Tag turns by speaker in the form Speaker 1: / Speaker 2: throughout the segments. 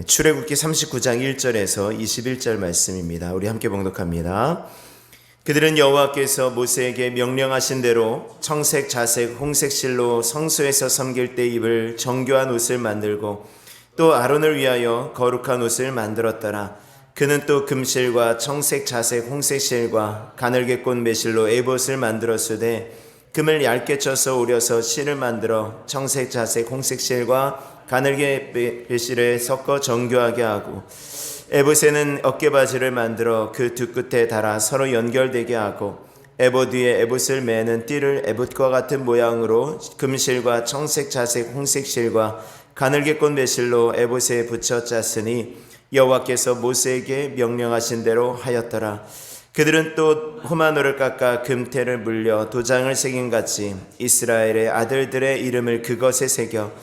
Speaker 1: 출애굽기 39장 1절에서 21절 말씀입니다. 우리 함께 봉독합니다. 그들은 여호와께서 모세에게 명령하신 대로 청색, 자색, 홍색 실로 성소에서 섬길 때 입을 정교한 옷을 만들고 또 아론을 위하여 거룩한 옷을 만들었더라. 그는 또 금실과 청색, 자색, 홍색 실과 가늘게 꼰 매실로 에봇을 만들었으되 금을 얇게 쳐서 오려서 실을 만들어 청색, 자색, 홍색 실과 가늘게 매실을 섞어 정교하게 하고 에봇에는 어깨바지를 만들어 그 두 끝에 달아 서로 연결되게 하고 에봇 위에 에봇을 매는 띠를 에봇과 같은 모양으로 금실과 청색, 자색, 홍색 실과 가늘게 꼰 매실로 에봇에 붙여 짰으니 여호와께서 모세에게 명령하신 대로 하였더라. 그들은 또 호마노를 깎아 금테를 물려 도장을 새김같이 이스라엘의 아들들의 이름을 그것에 새겨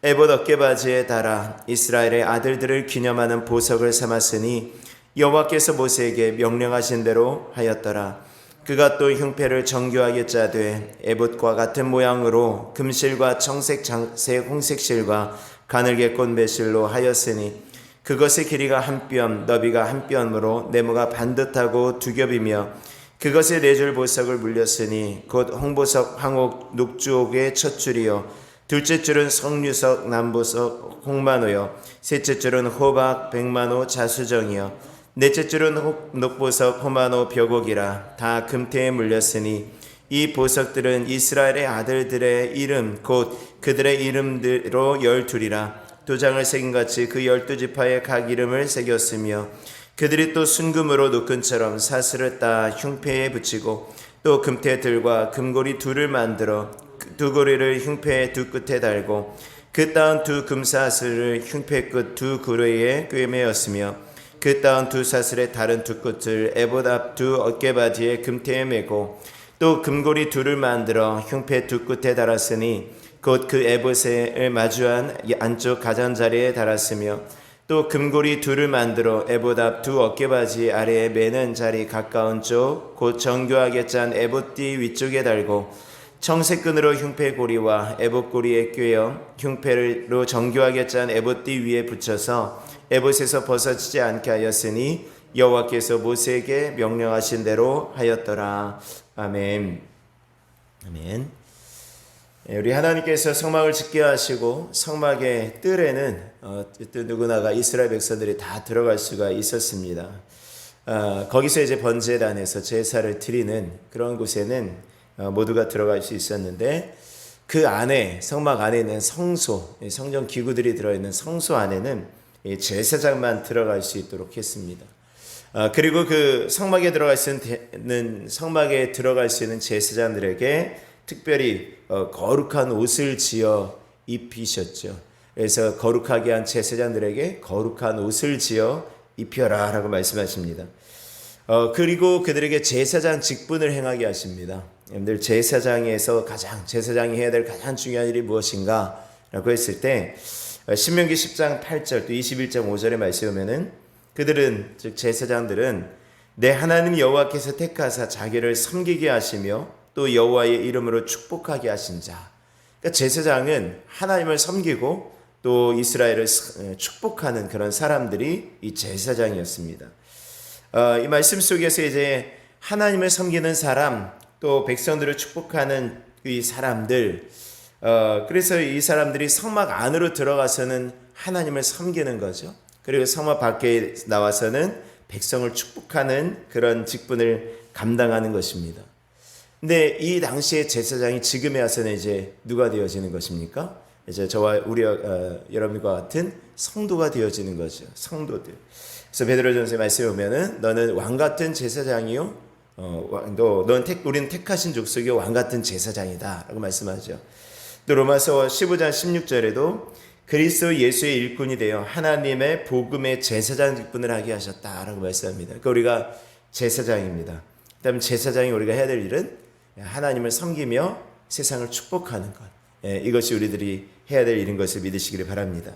Speaker 1: 에봇 어깨바지에 달아 이스라엘의 아들들을 기념하는 보석을 삼았으니 여호와께서 모세에게 명령하신 대로 하였더라. 그가 또 흉패를 정교하게 짜되 에봇과 같은 모양으로 금실과 청색, 자색, 홍색 실과 가늘게 꼰 매실로 하였으니 그것의 길이가 한 뼘, 너비가 한 뼘으로 네모가 반듯하고 두 겹이며 그것에 네 줄 보석을 물렸으니 곧 홍보석, 황옥, 녹주옥의 첫 줄이요 둘째 줄은 석류석, 남보석, 홍만호요 셋째 줄은 호박, 백만호, 자수정이요 넷째 줄은 녹보석, 호만호, 벽옥이라 다 금태에 물렸으니 이 보석들은 이스라엘의 아들들의 이름 곧 그들의 이름대로 12이라 도장을 새김같이 그 12지파의 각 이름을 새겼으며 그들이 또 순금으로 노끈처럼 사슬을 따 흉패에 붙이고 또 금태들과 금고리 둘을 만들어 두 고리를 흉패의 두 끝에 달고 그 따은 두 금사슬을 흉패 끝 두 고리에 꿰매었으며 그 따은 두 사슬의 다른 두 끝을 에봇 앞 두 어깨바지에 금태에 매고 또 금고리 둘을 만들어 흉패 두 끝에 달았으니 곧 그 에봇을 마주한 안쪽 가장자리에 달았으며 또 금고리 둘을 만들어 에봇 앞 두 어깨바지 아래에 매는 자리 가까운 쪽 곧 정교하게 짠 에봇띠 위쪽에 달고 청색끈으로 흉패고리와 에봇고리에 꿰어 흉패로 정교하게 짠 에봇띠 위에 붙여서 에봇에서 벗어지지 않게 하였으니 여호와께서 모세에게 명령하신 대로 하였더라. 아멘. 아멘. 우리 하나님께서 성막을 짓게 하시고 성막의 뜰에는 누구나가 이스라엘 백성들이 다 들어갈 수가 있었습니다. 거기서 이제 번제단에서 제사를 드리는 그런 곳에는 모두가 들어갈 수 있었는데 그 안에 성막 안에 있는 성소, 성전 기구들이 들어있는 성소 안에는 제사장만 들어갈 수 있도록 했습니다. 그리고 그 성막에 들어갈 수 있는 제사장들에게 특별히 거룩한 옷을 지어 입히셨죠. 그래서 거룩하게 한 제사장들에게 거룩한 옷을 지어 입혀라 라고 말씀하십니다. 그리고 그들에게 제사장 직분을 행하게 하십니다. 여러분들 제사장에서 제사장이 해야 될 가장 중요한 일이 무엇인가 라고 했을 때 신명기 10장 8절 또 21장 5절에 말씀에 보면은 그들은 즉 제사장들은 내 하나님 여호와께서 택하사 자기를 섬기게 하시며 또 여호와의 이름으로 축복하게 하신 자. 그러니까 제사장은 하나님을 섬기고 또 이스라엘을 축복하는 그런 사람들이 이 제사장이었습니다. 이 말씀 속에서 이제 하나님을 섬기는 사람, 또 백성들을 축복하는 이 사람들, 그래서 이 사람들이 성막 안으로 들어가서는 하나님을 섬기는 거죠. 그리고 성막 밖에 나와서는 백성을 축복하는 그런 직분을 감당하는 것입니다. 근데 이 당시에 제사장이 지금에 와서는 이제 누가 되어지는 것입니까? 이제 저와 여러분과 같은 성도가 되어지는 거죠. 성도들. 그래서 베드로전서에 말씀에 보면은 너는 왕 같은 제사장이요, 우리는 택하신 족속이요 왕 같은 제사장이다라고 말씀하죠. 또 로마서 15장 16절에도 그리스도 예수의 일꾼이 되어 하나님의 복음의 제사장 직분을 하게 하셨다라고 말씀합니다. 그러니까 우리가 제사장입니다. 그다음 제사장이 우리가 해야 될 일은 하나님을 섬기며 세상을 축복하는 것. 이것이 우리들이 해야 될 일인 것을 믿으시기를 바랍니다.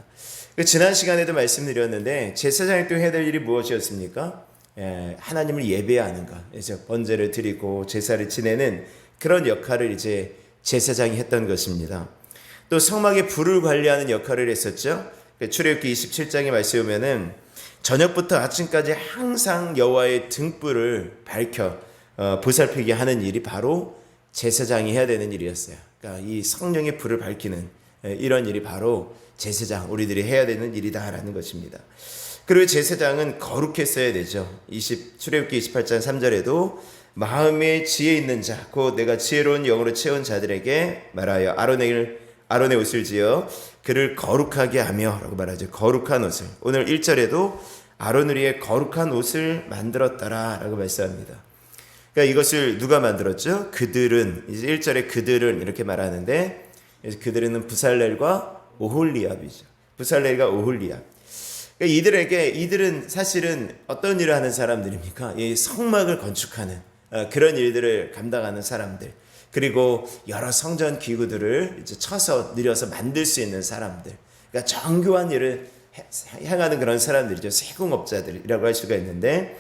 Speaker 1: 지난 시간에도 말씀드렸는데 제사장이 또 해야 될 일이 무엇이었습니까? 하나님을 예배하는 것. 그래서 번제를 드리고 제사를 지내는 그런 역할을 이제 제사장이 했던 것입니다. 또 성막의 불을 관리하는 역할을 했었죠. 출애굽기 27장에 말씀에 보면은 저녁부터 아침까지 항상 여호와의 등불을 밝혀 보살피게 하는 일이 바로 제사장이 해야 되는 일이었어요. 그러니까 이 성령의 불을 밝히는 이런 일이 바로 제사장, 우리들이 해야 되는 일이다라는 것입니다. 그리고 제사장은 거룩했어야 되죠. 출애굽기 28장 3절에도 마음에 지혜 있는 자, 곧 내가 지혜로운 영으로 채운 자들에게 말하여 아론의 옷을 지어 그를 거룩하게 하며 라고 말하죠. 거룩한 옷을. 오늘 1절에도 아론을 위해 거룩한 옷을 만들었더라 라고 말씀합니다. 그러니까 이것을 누가 만들었죠? 그들은, 이제 1절에 그들은 이렇게 말하는데, 그들은 부살렐과 오홀리압이죠. 부살렐과 오홀리압. 그러니까 이들은 사실은 어떤 일을 하는 사람들입니까? 이 성막을 건축하는 그런 일들을 감당하는 사람들, 그리고 여러 성전 기구들을 이제 쳐서 늘여서 만들 수 있는 사람들, 그러니까 정교한 일을 행하는 그런 사람들이죠. 세공업자들이라고 할 수가 있는데,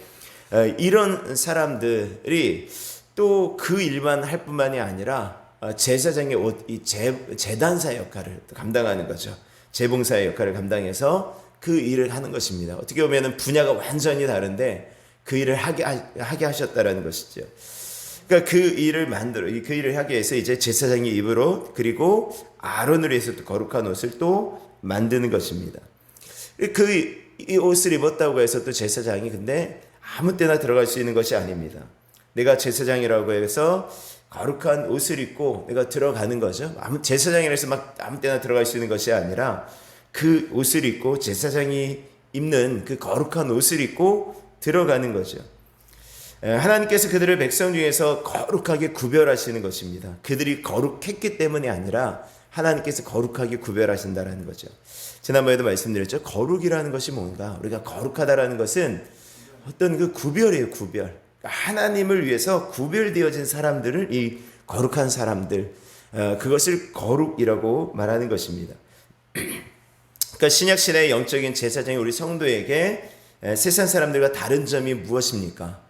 Speaker 1: 이런 사람들이 또 그 일만 할 뿐만이 아니라 제사장의 옷, 이 제단사 역할을 감당하는 거죠. 제봉사의 역할을 감당해서 그 일을 하는 것입니다. 어떻게 보면 분야가 완전히 다른데 그 일을 하게 하셨다라는 것이죠. 그러니까 그 일을 하기 위해서 이제 제사장의 입으로, 그리고 아론을 위해서 또 거룩한 옷을 또 만드는 것입니다. 이 옷을 입었다고 해서 또 제사장이 근데 아무 때나 들어갈 수 있는 것이 아닙니다. 내가 제사장이라고 해서 거룩한 옷을 입고 내가 들어가는 거죠. 제사장이라서 막 아무 때나 들어갈 수 있는 것이 아니라 그 옷을 입고, 제사장이 입는 그 거룩한 옷을 입고 들어가는 거죠. 하나님께서 그들을 백성 중에서 거룩하게 구별하시는 것입니다. 그들이 거룩했기 때문이 아니라 하나님께서 거룩하게 구별하신다는 거죠. 지난번에도 말씀드렸죠. 거룩이라는 것이 뭔가, 우리가 거룩하다라는 것은 어떤 그 구별이에요. 구별. 하나님을 위해서 구별되어진 사람들을, 이 거룩한 사람들, 그것을 거룩이라고 말하는 것입니다. 그러니까 신약시대의 영적인 제사장이 우리 성도에게 세상 사람들과 다른 점이 무엇입니까?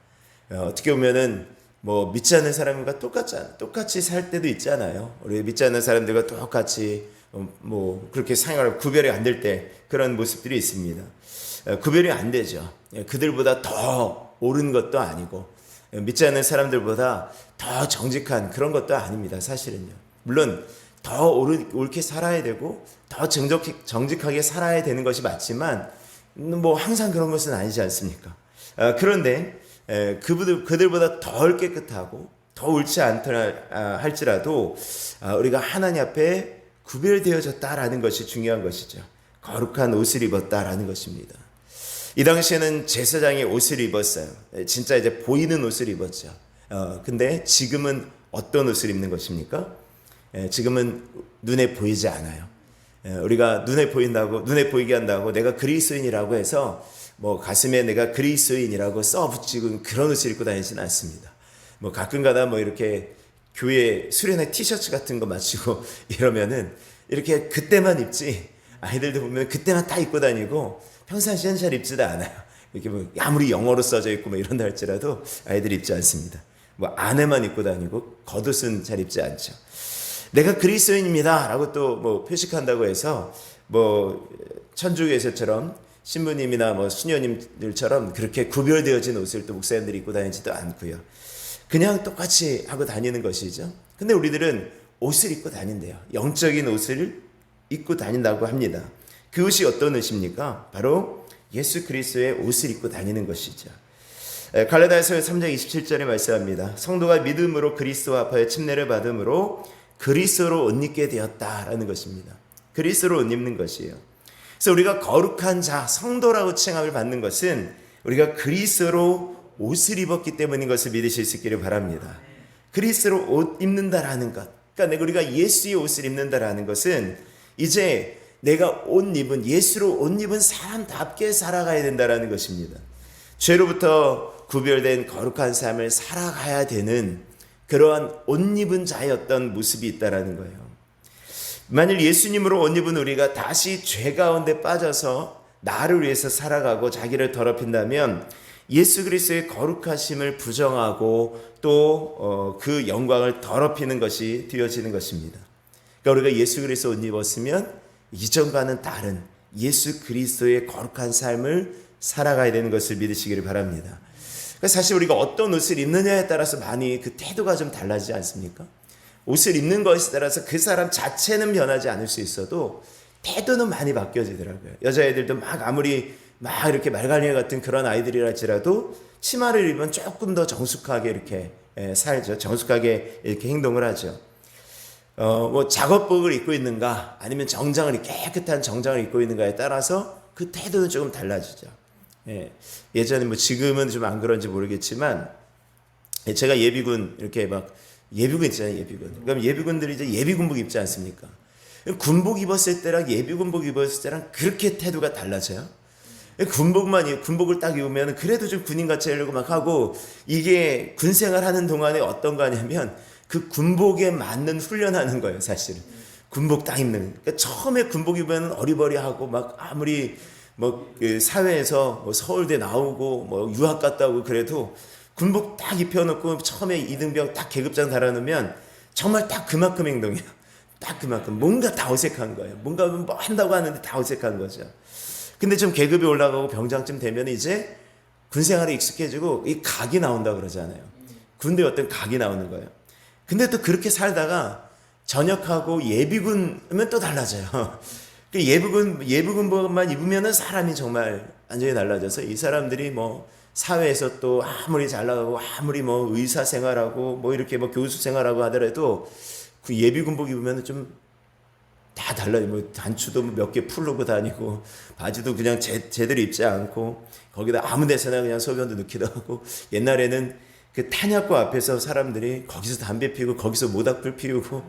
Speaker 1: 어떻게 보면은 뭐 믿지 않는 사람과 똑같이 살 때도 있잖아요. 우리 믿지 않는 사람들과 똑같이 뭐 그렇게 생활하고 구별이 안 될 때 그런 모습들이 있습니다. 구별이 안 되죠. 그들보다 더 옳은 것도 아니고 믿지 않는 사람들보다 더 정직한 그런 것도 아닙니다. 사실은요. 물론 더 옳게 살아야 되고 더 정직하게 살아야 되는 것이 맞지만 뭐 항상 그런 것은 아니지 않습니까? 그런데 그들보다 덜 깨끗하고 더 옳지 않더라 할지라도 우리가 하나님 앞에 구별되어졌다라는 것이 중요한 것이죠. 거룩한 옷을 입었다라는 것입니다. 이 당시에는 제사장이 옷을 입었어요. 진짜 이제 보이는 옷을 입었죠. 근데 지금은 어떤 옷을 입는 것입니까? 지금은 눈에 보이지 않아요. 우리가 눈에 보이게 한다고 내가 그리스도인이라고 해서 뭐 가슴에 내가 그리스도인이라고 써 붙이고 그런 옷을 입고 다니지는 않습니다. 뭐 가끔가다 뭐 이렇게 교회 수련회 티셔츠 같은 거 마치고 이러면은 이렇게 그때만 입지, 아이들도 보면 그때만 다 입고 다니고 평상시엔 잘 입지도 않아요. 이렇게 뭐 아무리 영어로 써져 있고 뭐 이런다 할지라도 아이들이 입지 않습니다. 뭐 안에만 입고 다니고 겉옷은 잘 입지 않죠. 내가 그리스도인입니다 라고 또 뭐 표식한다고 해서 뭐 천주교에서처럼 신부님이나 뭐 수녀님들처럼 그렇게 구별되어진 옷을 또 목사님들이 입고 다니지도 않고요. 그냥 똑같이 하고 다니는 것이죠. 근데 우리들은 옷을 입고 다닌대요. 영적인 옷을 입고 다닌다고 합니다. 그 옷이 어떤 옷입니까? 바로 예수 그리스도의 옷을 입고 다니는 것이죠. 갈라디아서 3장 27절에 말씀합니다. 성도가 믿음으로 그리스도와 합하여 침례를 받음으로 그리스도로 옷 입게 되었다라는 것입니다. 그리스도로 옷 입는 것이에요. 그래서 우리가 거룩한 자, 성도라고 칭함을 받는 것은 우리가 그리스도로 옷을 입었기 때문인 것을 믿으실 수 있기를 바랍니다. 그리스도로 옷 입는다라는 것, 그러니까 우리가 예수의 옷을 입는다라는 것은 이제 내가 예수로 옷 입은 사람답게 살아가야 된다라는 것입니다. 죄로부터 구별된 거룩한 삶을 살아가야 되는 그러한 옷 입은 자였던 모습이 있다라는 거예요. 만일 예수님으로 옷 입은 우리가 다시 죄 가운데 빠져서 나를 위해서 살아가고 자기를 더럽힌다면 예수 그리스도의 거룩하심을 부정하고 또 그 영광을 더럽히는 것이 되어지는 것입니다. 그러니까 우리가 예수 그리스도 옷 입었으면 이전과는 다른 예수 그리스도의 거룩한 삶을 살아가야 되는 것을 믿으시기를 바랍니다. 사실 우리가 어떤 옷을 입느냐에 따라서 많이 그 태도가 좀 달라지지 않습니까? 옷을 입는 것에 따라서 그 사람 자체는 변하지 않을 수 있어도 태도는 많이 바뀌어지더라고요. 여자애들도 막 아무리 막 이렇게 말갈량이 같은 그런 아이들이랄지라도 치마를 입으면 조금 더 정숙하게 이렇게 살죠. 정숙하게 이렇게 행동을 하죠. 뭐 작업복을 입고 있는가 아니면 정장을 깨끗한 정장을 입고 있는가에 따라서 그 태도는 조금 달라지죠. 예전에 뭐 지금은 좀 안 그런지 모르겠지만 제가 예비군 이렇게 막 예비군 있잖아요. 예비군. 그럼 예비군들이 이제 예비군복 입지 않습니까? 군복 입었을 때랑 예비군복 입었을 때랑 그렇게 태도가 달라져요. 군복을 딱 입으면 그래도 좀 군인같이 하려고 막 하고, 이게 군생활 하는 동안에 어떤 거냐면 그 군복에 맞는 훈련하는 거예요. 사실은 군복 딱 입는. 그러니까 처음에 군복 입으면 어리버리하고 막 아무리 뭐 그 사회에서 뭐 서울대 나오고 뭐 유학 갔다 오고 그래도 군복 딱 입혀놓고 처음에 이등병 딱 계급장 달아놓으면 정말 딱 그만큼 행동이에요. 딱 그만큼 뭔가 다 어색한 거예요. 뭔가 뭐 한다고 하는데 다 어색한 거죠. 근데 좀 계급이 올라가고 병장쯤 되면 이제 군생활에 익숙해지고 이 각이 나온다 그러잖아요. 군대 어떤 각이 나오는 거예요. 근데 또 그렇게 살다가 전역하고 예비군이면 또 달라져요. 예비군복만 입으면은 사람이 정말 완전히 달라져서 이 사람들이 뭐 사회에서 또 아무리 잘 나가고 아무리 뭐 의사 생활하고 뭐 이렇게 뭐 교수 생활하고 하더라도 그 예비군복 입으면은 좀 다 달라요. 뭐 단추도 몇 개 풀르고 다니고 바지도 그냥 제대로 입지 않고 거기다 아무 데서나 그냥 소변도 넣기도 하고, 옛날에는 그 탄약고 앞에서 사람들이 거기서 담배 피우고 거기서 모닥불 피우고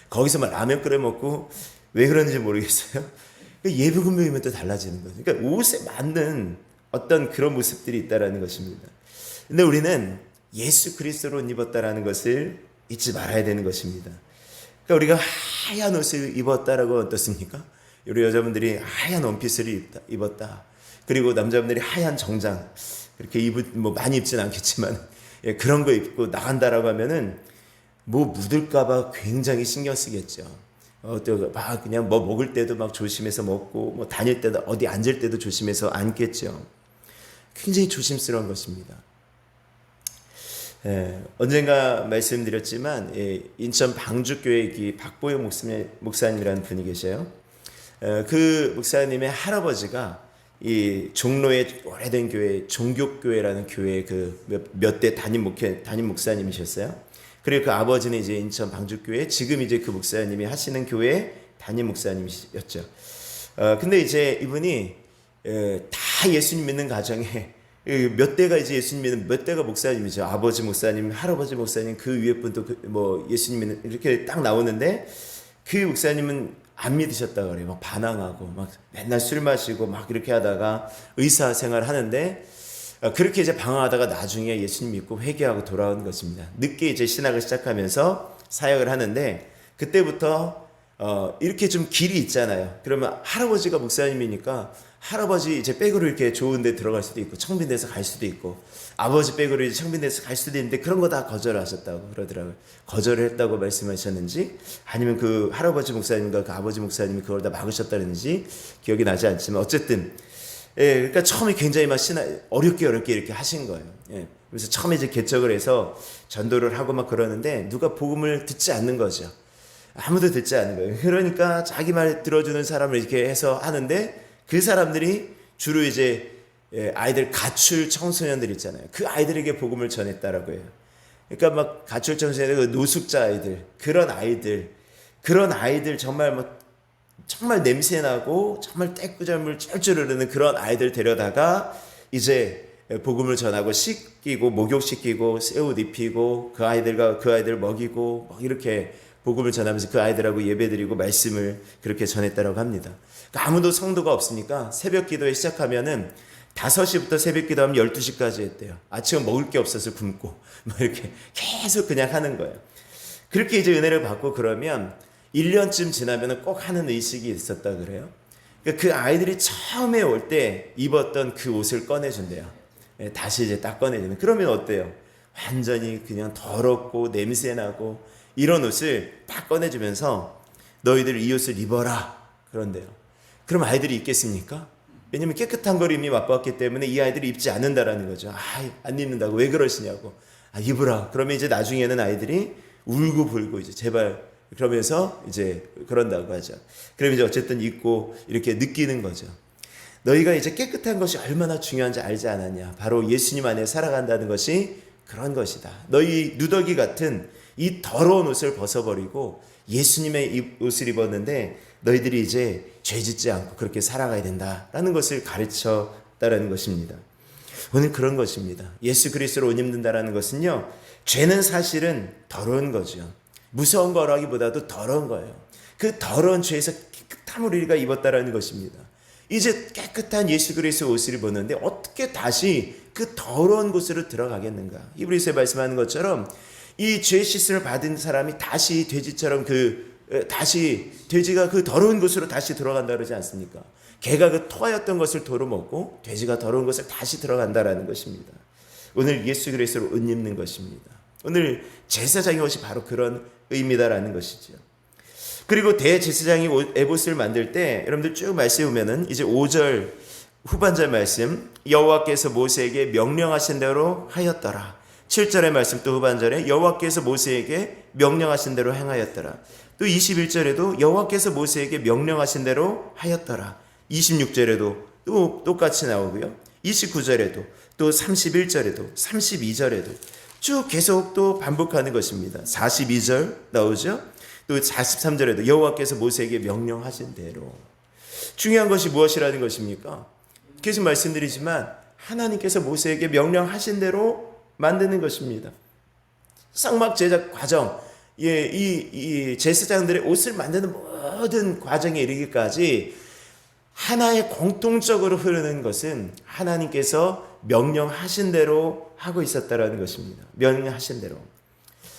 Speaker 1: 거기서 막 라면 끓여 먹고, 왜 그런지 모르겠어요. 예비군복이면 또 달라지는 거죠. 그러니까 옷에 맞는 어떤 그런 모습들이 있다라는 것입니다. 근데 우리는 예수 그리스도로 입었다라는 것을 잊지 말아야 되는 것입니다. 그러니까 우리가 하얀 옷을 입었다라고 어떻습니까? 우리 여자분들이 하얀 원피스를 입었다. 그리고 남자분들이 하얀 정장, 그렇게 뭐 많이 입진 않겠지만 그런 거 입고 나간다라고 하면은 뭐 묻을까봐 굉장히 신경 쓰겠죠. 또 막 그냥 뭐 먹을 때도 막 조심해서 먹고, 뭐 다닐 때도 어디 앉을 때도 조심해서 앉겠죠. 굉장히 조심스러운 것입니다. 언젠가 말씀드렸지만 인천 방주교회 박보영 목사님이라는 분이 계셔요. 그 목사님의 할아버지가 이 종로의 오래된 교회 종교교회라는 교회 그 몇 대 담임 목사님이셨어요. 그리고 그 아버지는 이제 인천 방주교회, 지금 이제 그 목사님이 하시는 교회 담임 목사님이셨죠. 근데 이제 이분이 다 예수님 믿는 가정에 몇 대가 이제 예수님 믿는 몇 대가 목사님이죠. 아버지 목사님, 할아버지 목사님, 그 위에 분도 뭐 예수님 믿는 이렇게 딱 나오는데, 그 목사님은 안 믿으셨다 그래요. 막 반항하고 막 맨날 술 마시고 막 이렇게 하다가 의사 생활 하는데, 그렇게 이제 방황하다가 나중에 예수님 믿고 회개하고 돌아온 것입니다. 늦게 이제 신학을 시작하면서 사역을 하는데, 그때부터 이렇게 좀 길이 있잖아요. 그러면 할아버지가 목사님이니까 할아버지 이제 백으로 이렇게 좋은 데 들어갈 수도 있고 청빈대에서 갈 수도 있고, 아버지 백으로 이제 청빈대에서 갈 수도 있는데 그런 거 다 거절하셨다고 그러더라고요. 거절을 했다고 말씀하셨는지, 아니면 그 할아버지 목사님과 그 아버지 목사님이 그걸 다 막으셨다는지 기억이 나지 않지만, 어쨌든 그러니까 처음에 굉장히 막 어렵게 이렇게 하신 거예요. 그래서 처음에 이제 개척을 해서 전도를 하고 막 그러는데 누가 복음을 듣지 않는 거죠. 아무도 듣지 않는 거예요. 그러니까 자기 말 들어주는 사람을 이렇게 해서 하는데, 그 사람들이 주로 이제 아이들 가출 청소년들 있잖아요. 그 아이들에게 복음을 전했다라고 해요. 그러니까 막 가출 청소년들, 노숙자 아이들, 그런 아이들 정말 냄새나고 정말 떼꾸절물 쩔쩔 흐르는 그런 아이들 데려다가 이제 복음을 전하고 씻기고 목욕시키고 새 옷 입히고 그 아이들 먹이고 막 이렇게 복음을 전하면서 그 아이들하고 예배드리고 말씀을 그렇게 전했다라고 합니다. 그러니까 아무도 성도가 없으니까 새벽 기도에 시작하면은 5시부터 새벽 기도하면 12시까지 했대요. 아침은 먹을 게 없어서 굶고 뭐 이렇게 계속 그냥 하는 거예요. 그렇게 이제 은혜를 받고 그러면 1년쯤 지나면 꼭 하는 의식이 있었다 그래요. 그러니까 그 아이들이 처음에 올 때 입었던 그 옷을 꺼내준대요. 다시 이제 딱 꺼내주는. 그러면 어때요? 완전히 그냥 더럽고 냄새나고 이런 옷을 딱 꺼내주면서 너희들 이 옷을 입어라 그런데요. 그럼 아이들이 입겠습니까? 왜냐하면 깨끗한 걸 이미 맛봤기 때문에 이 아이들이 입지 않는다라는 거죠. 안 입는다고 왜 그러시냐고. 입으라. 그러면 이제 나중에는 아이들이 울고 불고 이제 제발 그러면서 이제 그런다고 하죠. 그럼 이제 어쨌든 입고 이렇게 느끼는 거죠. 너희가 이제 깨끗한 것이 얼마나 중요한지 알지 않았냐. 바로 예수님 안에 살아간다는 것이 그런 것이다. 너희 누더기 같은 이 더러운 옷을 벗어버리고 예수님의 옷을 입었는데 너희들이 이제 죄짓지 않고 그렇게 살아가야 된다라는 것을 가르쳤다라는 것입니다. 오늘 그런 것입니다. 예수 그리스도로 옷 입는다라는 것은요, 죄는 사실은 더러운 거죠. 무서운 거라기보다도 더러운 거예요. 그 더러운 죄에서 깨끗함을 우리가 입었다라는 것입니다. 이제 깨끗한 예수 그리스도 옷을 입었는데 어떻게 다시 그 더러운 곳으로 들어가겠는가? 히브리서에 말씀하는 것처럼 이 죄 씻음을 받은 사람이 다시 돼지처럼 다시 돼지가 그 더러운 곳으로 다시 들어간다 그러지 않습니까? 개가 그 토하였던 것을 도로 먹고 돼지가 더러운 곳을 다시 들어간다라는 것입니다. 오늘 예수 그리스도로 옷 입는 것입니다. 오늘 제사장의 옷이 바로 그런 의미다라는 것이죠. 그리고 대제사장이 에봇을 만들 때 여러분들 쭉 말씀해 보면은 이제 5절 후반절 말씀 여호와께서 모세에게 명령하신 대로 하였더라. 7절의 말씀 또 후반절에 여호와께서 모세에게 명령하신 대로 행하였더라. 또 21절에도 여호와께서 모세에게 명령하신 대로 하였더라. 26절에도 또 똑같이 나오고요. 29절에도 또 31절에도 32절에도 쭉 계속 또 반복하는 것입니다. 42절 나오죠. 또 43절에도 여호와께서 모세에게 명령하신 대로. 중요한 것이 무엇이라는 것입니까? 계속 말씀드리지만 하나님께서 모세에게 명령하신 대로 만드는 것입니다. 쌍막 제작 과정, 이 제사장들의 옷을 만드는 모든 과정에 이르기까지 하나의 공통적으로 흐르는 것은 하나님께서 명령하신 대로 하고 있었다라는 것입니다. 명령하신 대로.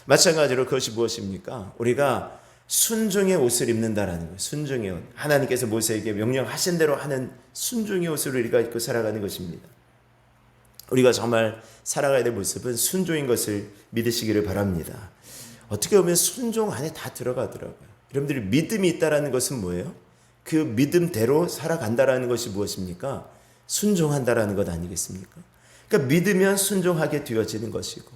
Speaker 1: 마찬가지로 그것이 무엇입니까? 우리가 순종의 옷을 입는다라는 거예요. 순종의 옷. 하나님께서 모세에게 명령하신 대로 하는 순종의 옷을 우리가 입고 살아가는 것입니다. 우리가 정말 살아가야 될 모습은 순종인 것을 믿으시기를 바랍니다. 어떻게 보면 순종 안에 다 들어가더라고요. 여러분들이 믿음이 있다라는 것은 뭐예요? 그 믿음대로 살아간다라는 것이 무엇입니까? 순종한다라는 것 아니겠습니까? 그러니까 믿으면 순종하게 되어지는 것이고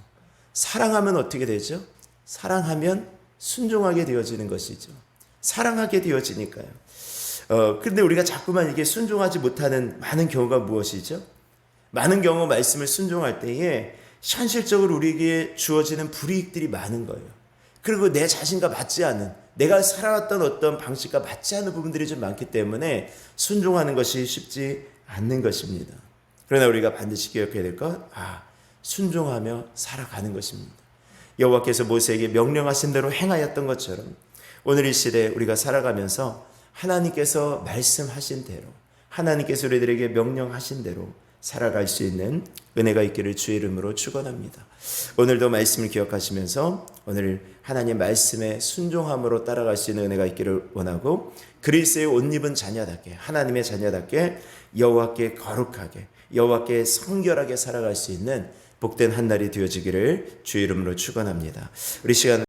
Speaker 1: 사랑하면 어떻게 되죠? 사랑하면 순종하게 되어지는 것이죠. 사랑하게 되어지니까요. 근데 우리가 자꾸만 이게 순종하지 못하는 많은 경우가 무엇이죠? 많은 경우 말씀을 순종할 때에 현실적으로 우리에게 주어지는 불이익들이 많은 거예요. 그리고 내 자신과 맞지 않은, 내가 살아왔던 어떤 방식과 맞지 않은 부분들이 좀 많기 때문에 순종하는 것이 쉽지 않는 것입니다. 그러나 우리가 반드시 기억해야 될 것, 순종하며 살아가는 것입니다. 여호와께서 모세에게 명령하신 대로 행하였던 것처럼 오늘 이 시대에 우리가 살아가면서 하나님께서 말씀하신 대로, 하나님께서 우리들에게 명령하신 대로 살아갈 수 있는 은혜가 있기를 주의 이름으로 축원합니다. 오늘도 말씀을 기억하시면서 오늘 하나님 말씀에 순종함으로 따라갈 수 있는 은혜가 있기를 원하고 그리스도의 옷 입은 자녀답게, 하나님의 자녀답게 여호와께 거룩하게, 여호와께 성결하게 살아갈 수 있는 복된 한 날이 되어지기를 주의 이름으로 축원합니다. 우리 시간